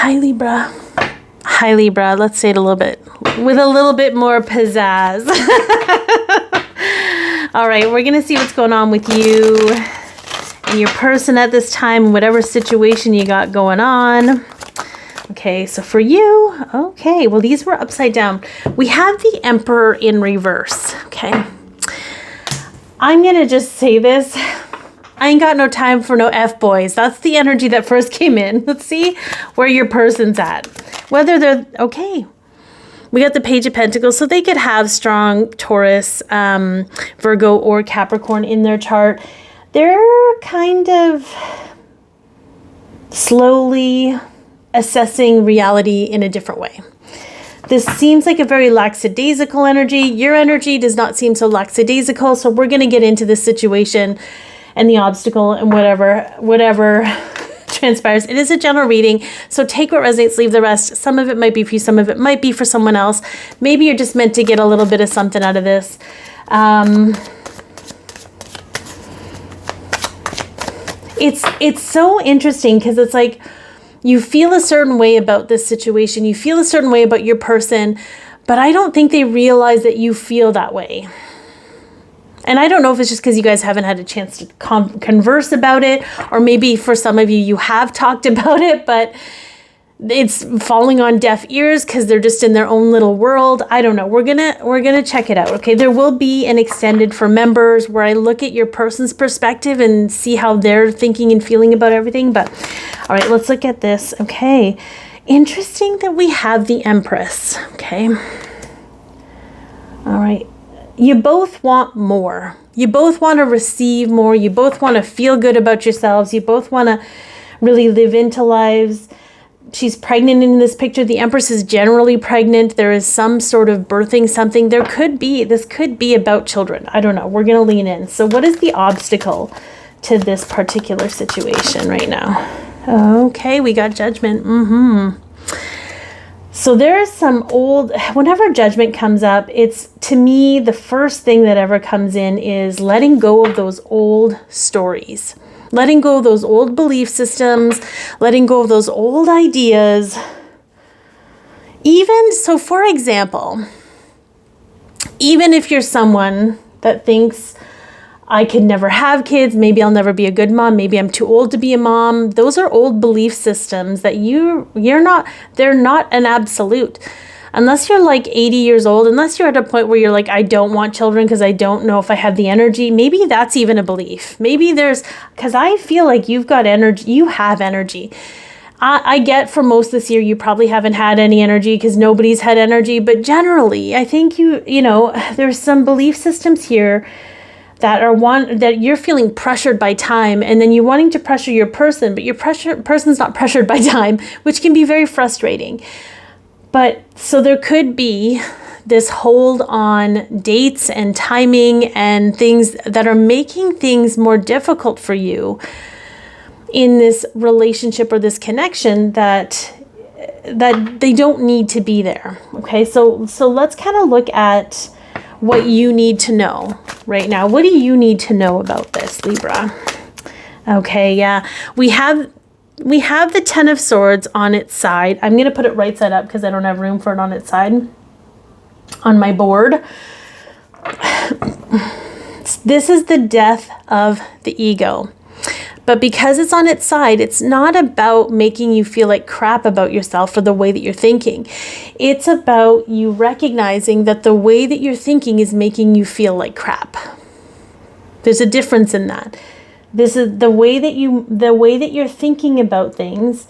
Hi, Libra. Hi, Libra. Let's say it a little bit, with a little bit more pizzazz. All right, we're going to see what's going on with you and your person at this time, whatever situation you got going on. Okay, so for you, okay, well, these were upside down. We have the Emperor in reverse, okay? I'm going to just say this. I ain't got no time for no F-boys. That's the energy that first came in. Let's see where your person's at. Whether they're, okay. We got the Page of Pentacles, so they could have strong Taurus, Virgo, or Capricorn in their chart. They're kind of slowly assessing reality in a different way. This seems like a very lackadaisical energy. Your energy does not seem so lackadaisical, so we're going to get into this situation and the obstacle and whatever transpires. It is a general reading, so take what resonates, leave the rest. Some of it might be for you, some of it might be for someone else. Maybe you're just meant to get a little bit of something out of this. It's so interesting because it's like you feel a certain way about this situation. You feel a certain way about your person, but I don't think they realize that you feel that way. And I don't know if it's just because you guys haven't had a chance to converse about it, or maybe for some of you, you have talked about it, but it's falling on deaf ears because they're just in their own little world. I don't know. We're gonna check it out. Okay, there will be an extended for members where I look at your person's perspective and see how they're thinking and feeling about everything. But all right, let's look at this. Okay, interesting that we have the Empress. Okay, all right. You both want more. You both want to receive more. You both want to feel good about yourselves. You both want to really live into lives. She's pregnant in this picture. The Empress is generally pregnant. There is some sort of birthing something. This could be about children. I don't know. We're going to lean in. So what is the obstacle to this particular situation right now? Okay, we got Judgment. So there's some old, whenever Judgment comes up, it's, to me, the first thing that ever comes in is letting go of those old stories, letting go of those old belief systems, letting go of those old ideas. Even, so for example, even if you're someone that thinks, I could never have kids, maybe I'll never be a good mom, maybe I'm too old to be a mom. Those are old belief systems that they're not an absolute. Unless you're like 80 years old, unless you're at a point where you're like, I don't want children because I don't know if I have the energy, maybe that's even a belief. Maybe because I feel like you've got energy, you have energy. I get for most this year, you probably haven't had any energy because nobody's had energy, but generally, I think there's some belief systems here that you're feeling pressured by time, and then you're wanting to pressure your person, but your person's not pressured by time, which can be very frustrating. But so there could be this hold on dates and timing and things that are making things more difficult for you in this relationship or this connection that they don't need to be there. Okay, so let's kind of look at what you need to know right now. What do you need to know about this, Libra? Okay, yeah. We have the Ten of Swords on its side. I'm going to put it right side up because I don't have room for it on its side on my board. This is the death of the ego. But because it's on its side, it's not about making you feel like crap about yourself or the way that you're thinking. It's about you recognizing that the way that you're thinking is making you feel like crap. There's a difference in that. This is the way that you're thinking about things.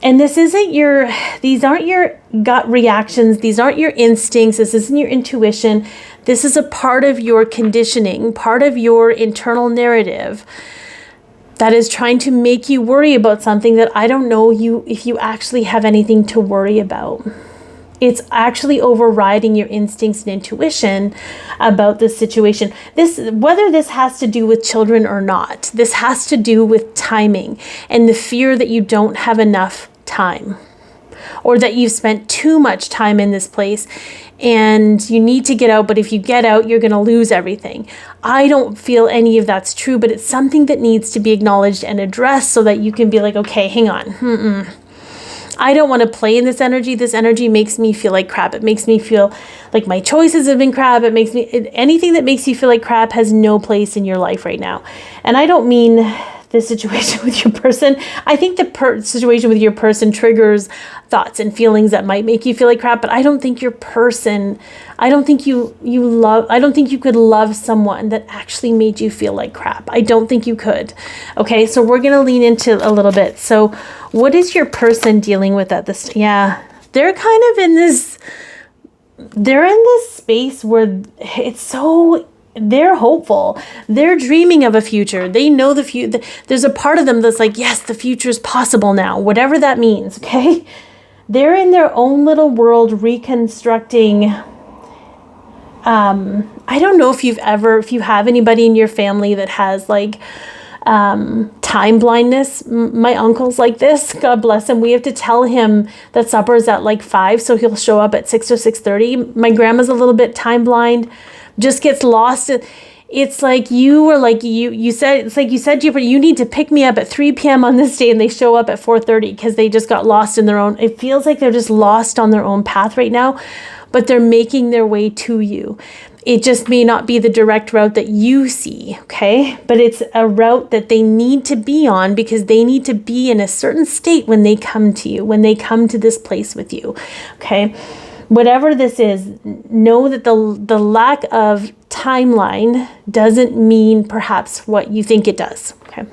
And these aren't your gut reactions. These aren't your instincts. This isn't your intuition. This is a part of your conditioning, part of your internal narrative that is trying to make you worry about something that I don't know if you actually have anything to worry about. It's actually overriding your instincts and intuition about this situation. Whether this has to do with children or not, this has to do with timing and the fear that you don't have enough time, or that you've spent too much time in this place and you need to get out, but if you get out, you're going to lose everything. I don't feel any of that's true, but it's something that needs to be acknowledged and addressed so that you can be like, okay, hang on. I don't want to play in this energy. This energy makes me feel like crap. It makes me feel like my choices have been crap. It makes me, anything that makes you feel like crap has no place in your life right now. And I don't mean this situation with your person. I think the situation with your person triggers thoughts and feelings that might make you feel like crap, but I don't think your person, I don't think you could love someone that actually made you feel like crap. I don't think you could. Okay, so we're going to lean into a little bit. So what is your person dealing with at this? Yeah, they're kind of in this, they're in this space where it's so, they're hopeful. They're dreaming of a future. They know the future. There's a part of them that's like, yes, the future is possible now, whatever that means. Okay. They're in their own little world reconstructing. I don't know if you have anybody in your family that has like, time blindness. My uncle's like this, God bless him. We have to tell him that supper is at like 5, so he'll show up at 6 or 6:30. My grandma's a little bit time blind, just gets lost. It's like you were like, you said, it's like you said to your, you need to pick me up at 3 p.m. on this day, and they show up at 4:30 because they just got lost in their own, it feels like they're just lost on their own path right now, but they're making their way to you. It just may not be the direct route that you see, okay? But it's a route that they need to be on because they need to be in a certain state when they come to you, when they come to this place with you, okay? Whatever this is, know that the lack of timeline doesn't mean perhaps what you think it does, okay?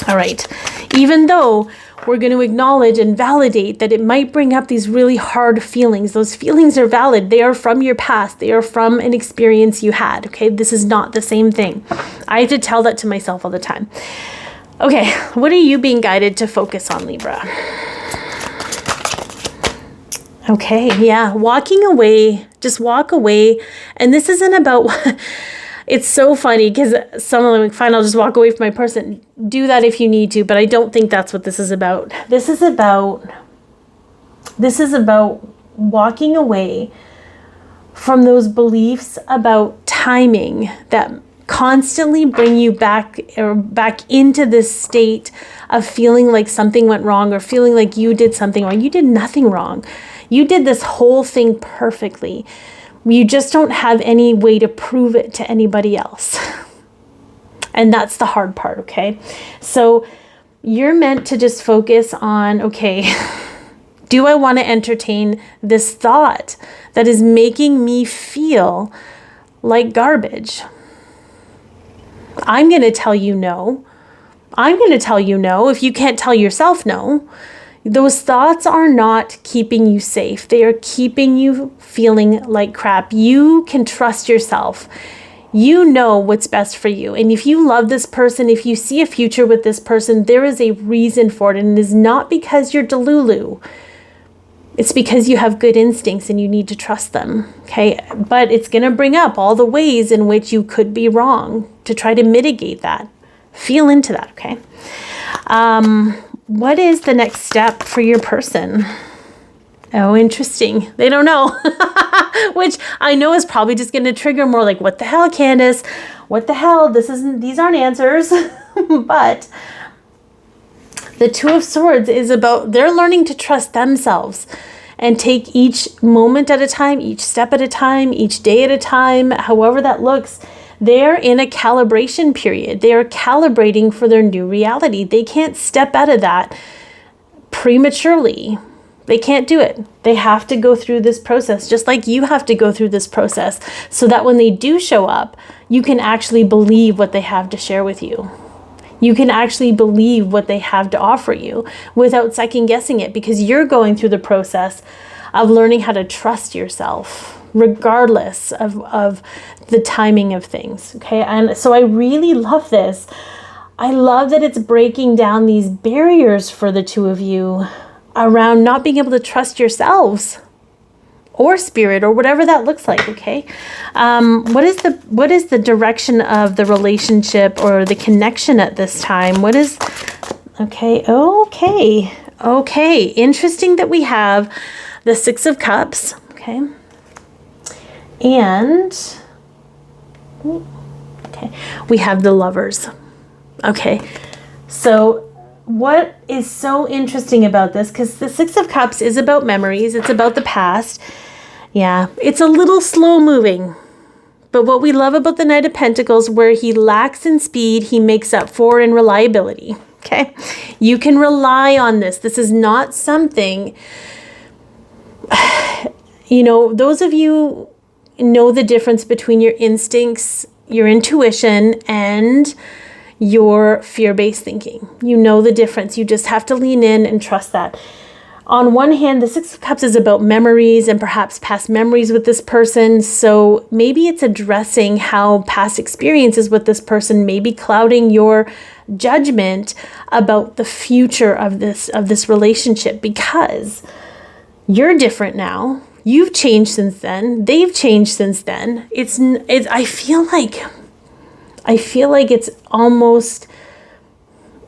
All right. Even though we're going to acknowledge and validate that it might bring up these really hard feelings. Those feelings are valid. They are from your past. They are from an experience you had. Okay. This is not the same thing. I have to tell that to myself all the time. Okay. What are you being guided to focus on, Libra? Okay. Yeah. Walking away. Just walk away. And this isn't about... It's so funny because some of them, like, fine, I'll just walk away from my person. Do that if you need to, but I don't think that's what this is about. This is about walking away from those beliefs about timing that constantly bring you back into this state of feeling like something went wrong or feeling like you did something wrong. You did nothing wrong. You did this whole thing perfectly. You just don't have any way to prove it to anybody else. And that's the hard part, okay? So you're meant to just focus on, okay, do I want to entertain this thought that is making me feel like garbage? I'm going to tell you no. I'm going to tell you no if you can't tell yourself no. Those thoughts are not keeping you safe. They are keeping you feeling like crap. You can trust yourself. You know what's best for you. And if you love this person, if you see a future with this person, there is a reason for it. And it is not because you're delulu. It's because you have good instincts and you need to trust them. Okay. But it's going to bring up all the ways in which you could be wrong to try to mitigate that. Feel into that. Okay. What is the next step for your person? Oh, interesting. They don't know, which I know is probably just going to trigger more like, what the hell, Candice? What the hell? These aren't answers. But the Two of Swords is about, they're learning to trust themselves and take each moment at a time, each step at a time, each day at a time, however that looks. They're in a calibration period. They are calibrating for their new reality. They can't step out of that prematurely. They can't do it. They have to go through this process, just like you have to go through this process, so that when they do show up, you can actually believe what they have to share with you. You can actually believe what they have to offer you without second guessing it, because you're going through the process of learning how to trust yourself, regardless of the timing of things. Okay. And so I really love this. I love that it's breaking down these barriers for the two of you around not being able to trust yourselves or spirit or whatever that looks like. Okay. What is the direction of the relationship or the connection at this time? Okay. Interesting that we have the Six of Cups. Okay. And okay, we have the Lovers. Okay, so what is so interesting about this, because the Six of Cups is about memories, it's about the past. Yeah, it's a little slow moving. But what we love about the Knight of Pentacles, where he lacks in speed, he makes up for in reliability. Okay? You can rely on this. This is not something, you know, those of you know the difference between your instincts, your intuition, and your fear-based thinking. You know the difference. You just have to lean in and trust that. On one hand, the Six of Cups is about memories and perhaps past memories with this person. So maybe it's addressing how past experiences with this person may be clouding your judgment about the future of this relationship, because you're different now. You've changed since then. They've changed since then. I feel like it's almost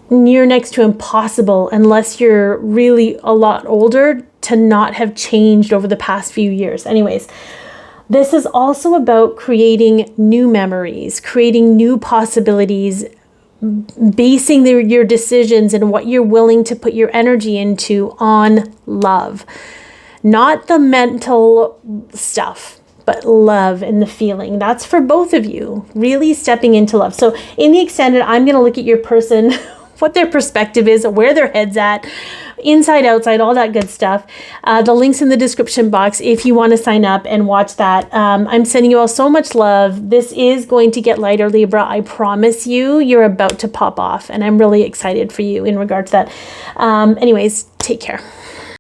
near next to impossible, unless you're really a lot older, to not have changed over the past few years. Anyways, this is also about creating new memories, creating new possibilities, basing your decisions and what you're willing to put your energy into on love. Not the mental stuff, but love and the feeling. That's for both of you, really stepping into love. So in the extended, I'm going to look at your person, what their perspective is, where their head's at, inside, outside, all that good stuff. The link's in the description box if you want to sign up and watch that. I'm sending you all so much love. This is going to get lighter, Libra. I promise you, you're about to pop off, and I'm really excited for you in regard to that. Anyways, take care.